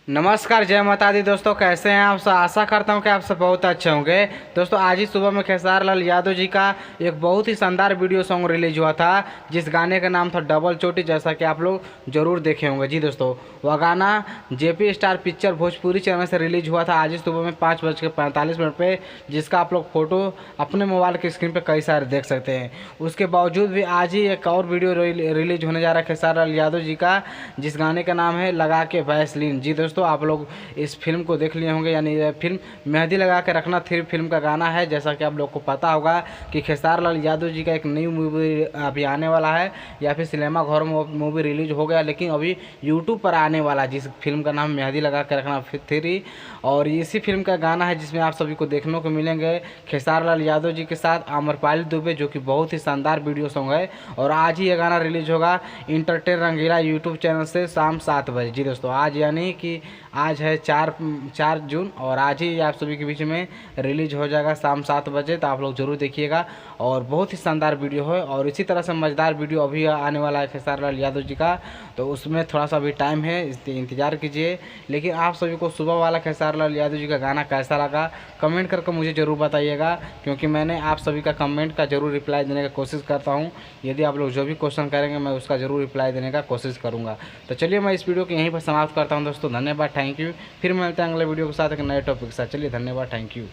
नमस्कार, जय माता दी दोस्तों। कैसे हैं आप सब? आशा करता हूं कि आप सब बहुत अच्छे होंगे। दोस्तों, आज ही सुबह में खेसारी लाल यादव जी का एक बहुत ही शानदार वीडियो सॉन्ग रिलीज हुआ था, जिस गाने का नाम था डबल चोटी, जैसा कि आप लोग जरूर देखे होंगे। जी दोस्तों, वह गाना JP star picture Bhojpuri channel से रिलीज हुआ था आज ही सुबह में 5:45 पे, जिसका आप लोग फोटो अपने मोबाइल की स्क्रीन पर कई सारे देख सकते हैं। उसके बावजूद भी आज ही एक और वीडियो रिलीज होने जा रहा है खेसारी लाल यादव जी का, जिस गाने का नाम है लगा के वैसलीन। जी दोस्तों, आप लोग इस फिल्म को देख लिए होंगे, यानी यह फिल्म मेहंदी लगा के रखना थ्री फिल्म का गाना है। जैसा कि आप लोग को पता होगा कि खेसारी लाल यादव जी का एक नई मूवी अभी आने वाला है, या फिर सिनेमा घर में मूवी रिलीज हो गया, लेकिन अभी यूट्यूब पर आने वाला, जिस फिल्म का नाम मेहंदी लगा के रखना थ्री, और इसी फिल्म का गाना है जिसमें आप सभी को देखने को मिलेंगे खेसारी लाल यादव जी के साथ आम्रपाली दुबे, जो कि बहुत ही शानदार वीडियो सॉन्ग है। और आज ही ये गाना रिलीज होगा इंटरटेन रंगीला यूट्यूब चैनल से शाम 7 बजे। जी दोस्तों, आज यानी कि आज है 4 जून, और आज ही आप सभी के बीच में रिलीज हो जाएगा शाम 7 बजे। तो आप लोग जरूर देखिएगा, और बहुत ही शानदार वीडियो है। और इसी तरह से मज़ेदार वीडियो अभी आने वाला है खेसारी लाल यादव जी का, तो उसमें थोड़ा सा अभी टाइम है, इंतज़ार कीजिए। लेकिन आप सभी को सुबह वाला खेसारी लाल यादव जी का गाना कैसा लगा, कमेंट करके मुझे ज़रूर बताइएगा, क्योंकि मैंने आप सभी का कमेंट का जरूर रिप्लाई देने की कोशिश करता हूँ। यदि आप लोग जो भी क्वेश्चन करेंगे, मैं उसका जरूर रिप्लाई देने का कोशिश करूँगा। तो चलिए, मैं इस वीडियो को यहीं पर समाप्त करता हूँ दोस्तों। धन्यवाद, थैंक यू। फिर मिलते हैं अगले वीडियो के साथ एक नए टॉपिक के साथ। चलिए, धन्यवाद, थैंक यू।